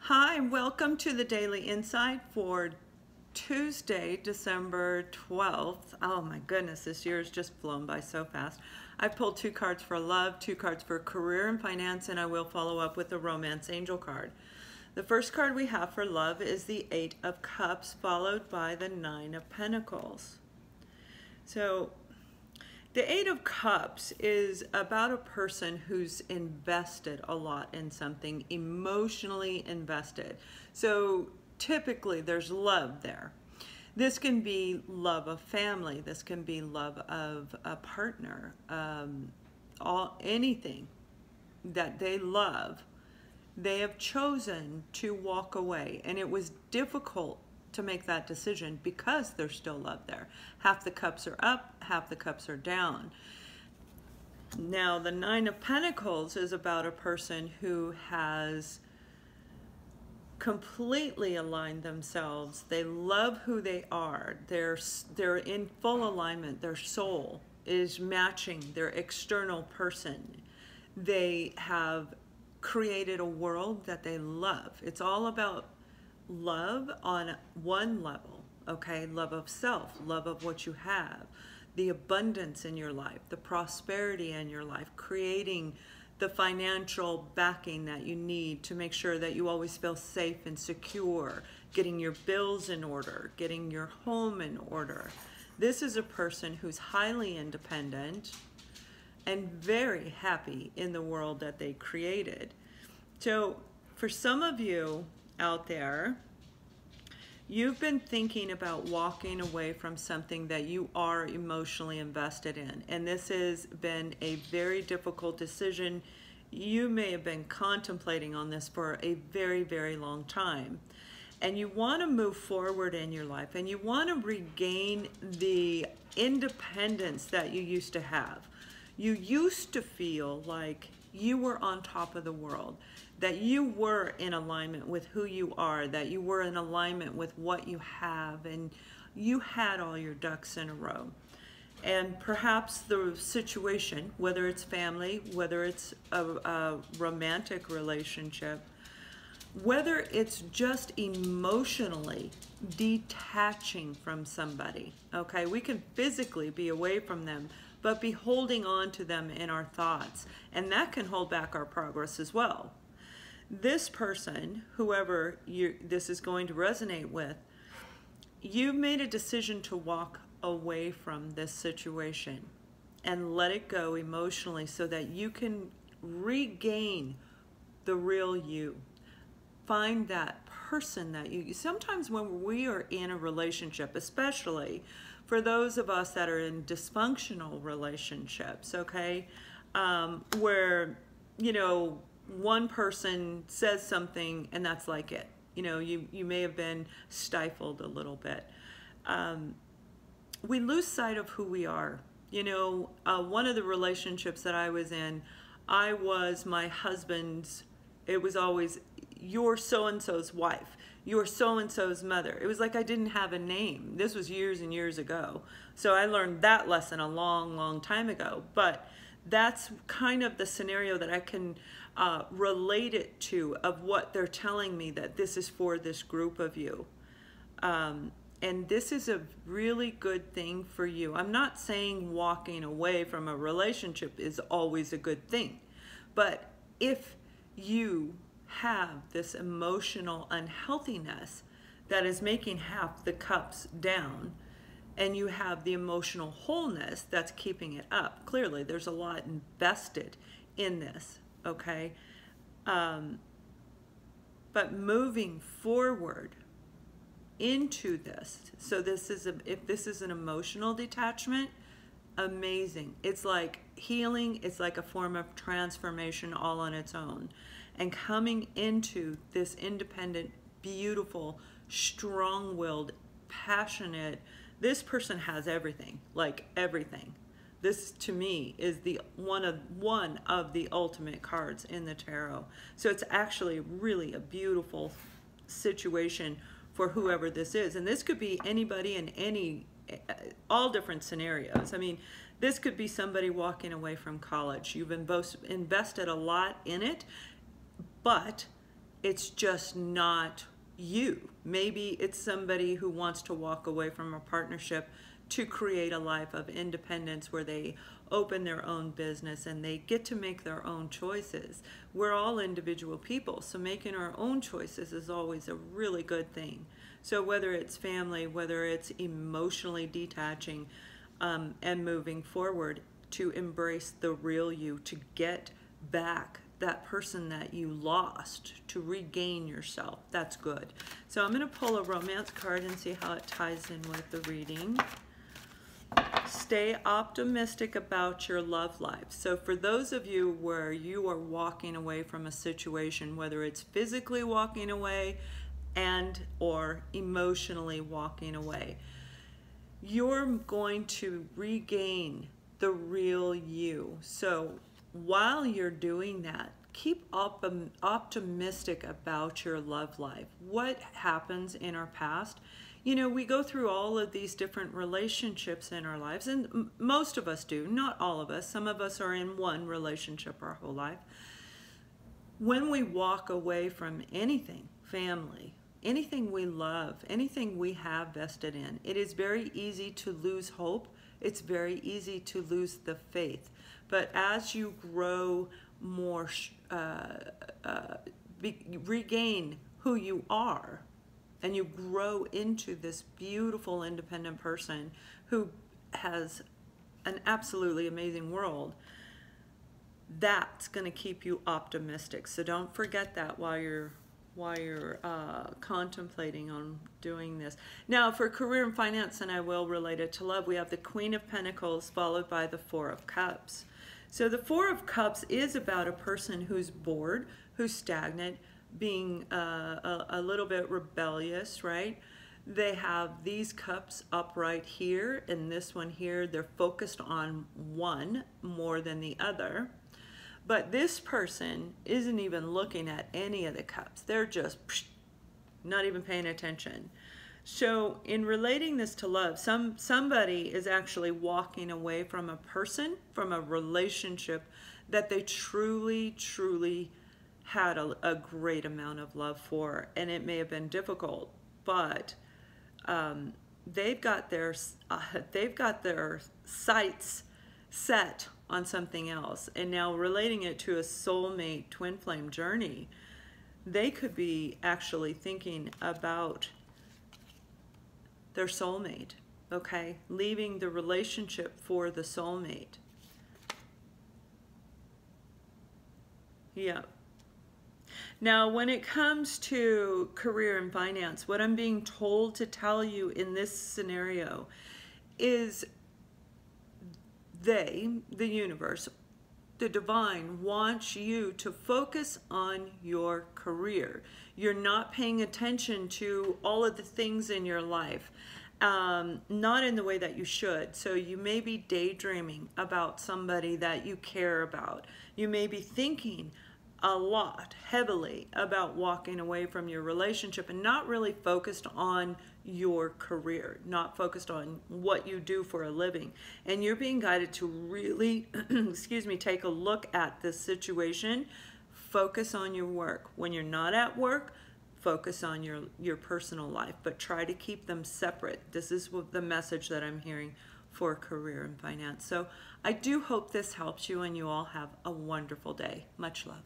Hi, welcome to the Daily Insight for Tuesday, December 12th. Oh my goodness, this year has just flown by so fast. I pulled 2 cards for love, 2 cards for career and finance, and I will follow up with the romance angel card. The first card we have for love is the 8 of Cups, followed by the 9 of Pentacles. So the 8 of Cups is about a person who's invested a lot in something, emotionally invested. So typically there's love there. This can be love of family. This can be love of a partner. Anything that they love, they have chosen to walk away. And it was difficult to make that decision because there's still love there. Half the cups are up, half the cups are down. Now the 9 of Pentacles is about a person who has completely aligned themselves. They love who they are. They're in full alignment. Their soul is matching their external person. They have created a world that they love. It's all about love on one level, okay? Love of self, love of what you have, the abundance in your life, the prosperity in your life, creating the financial backing that you need to make sure that you always feel safe and secure, getting your bills in order, getting your home in order. This is a person who's highly independent and very happy in the world that they created. So for some of you out there, you've been thinking about walking away from something that you are emotionally invested in, and this has been a very difficult decision. You may have been contemplating on this for a very, very long time, and you want to move forward in your life, and you want to regain the independence that you used to have. You used to feel like you were on top of the world, that you were in alignment with who you are, that you were in alignment with what you have, and you had all your ducks in a row. And perhaps the situation, whether it's family, whether it's a romantic relationship, whether it's just emotionally detaching from somebody, okay? We can physically be away from them, but be holding on to them in our thoughts, and that can hold back our progress as well. This person, whoever this is going to resonate with, you've made a decision to walk away from this situation and let it go emotionally so that you can regain the real you. Find that person that sometimes when we are in a relationship, especially for those of us that are in dysfunctional relationships, okay, where, you know, one person says something and that's like it. You know, you may have been stifled a little bit. We lose sight of who we are. You know, one of the relationships that I was in, I was my husband's, it was always, you're so-and-so's wife, you're so-and-so's mother. It was like I didn't have a name. This was years and years ago. So I learned that lesson a long, long time ago. But that's kind of the scenario that I can relate it to, of what they're telling me, that this is for this group of you. And this is a really good thing for you. I'm not saying walking away from a relationship is always a good thing. But if you have this emotional unhealthiness that is making half the cups down, and you have the emotional wholeness that's keeping it up, clearly there's a lot invested in this, okay? But moving forward into this, so this is if this is an emotional detachment, amazing. It's like healing. It's like a form of transformation all on its own. And coming into this independent, beautiful, strong-willed, passionate, this person has everything, like everything. This, to me, is one of the ultimate cards in the tarot. So it's actually really a beautiful situation for whoever this is. And this could be anybody in all different scenarios. I mean, this could be somebody walking away from college. You've invested a lot in it, but it's just not you. Maybe it's somebody who wants to walk away from a partnership to create a life of independence where they open their own business and they get to make their own choices. We're all individual people, so making our own choices is always a really good thing. So whether it's family, whether it's emotionally detaching and moving forward, to embrace the real you, to get back that person that you lost, to regain yourself. That's good. So I'm going to pull a romance card and see how it ties in with the reading. Stay optimistic about your love life. So for those of you where you are walking away from a situation, whether it's physically walking away and or emotionally walking away, you're going to regain the real you. So while you're doing that, keep optimistic about your love life. What happens in our past? You know, we go through all of these different relationships in our lives, and most of us do, not all of us. Some of us are in one relationship our whole life. When we walk away from anything, family, anything we love, anything we have vested in, it is very easy to lose hope. It's very easy to lose the faith. But as you grow more, regain who you are, and you grow into this beautiful, independent person who has an absolutely amazing world, that's going to keep you optimistic. So don't forget that while you're contemplating on doing this. Now for career and finance, and I will relate it to love, we have the Queen of Pentacles followed by the Four of Cups. So the Four of Cups is about a person who's bored, who's stagnant, being a little bit rebellious, right? They have these cups up right here, and this one here, they're focused on one more than the other. But this person isn't even looking at any of the cups. They're just not even paying attention. So in relating this to love, somebody is actually walking away from a person, from a relationship that they truly, truly had a great amount of love for. And it may have been difficult, but they've got their sights set on something else. And now relating it to a soulmate twin flame journey, they could be actually thinking about their soulmate, okay? Leaving the relationship for the soulmate. Yeah. Now, when it comes to career and finance, what I'm being told to tell you in this scenario is the universe, the divine, wants you to focus on your career. You're not paying attention to all of the things in your life, not in the way that you should. So you may be daydreaming about somebody that you care about. You may be thinking a lot, heavily, about walking away from your relationship and not really focused on your career, not focused on what you do for a living. And you're being guided to really, excuse me, take a look at this situation. Focus on your work. When you're not at work, focus on your personal life, but try to keep them separate. This is the message that I'm hearing for career and finance. So I do hope this helps you, and you all have a wonderful day. Much love.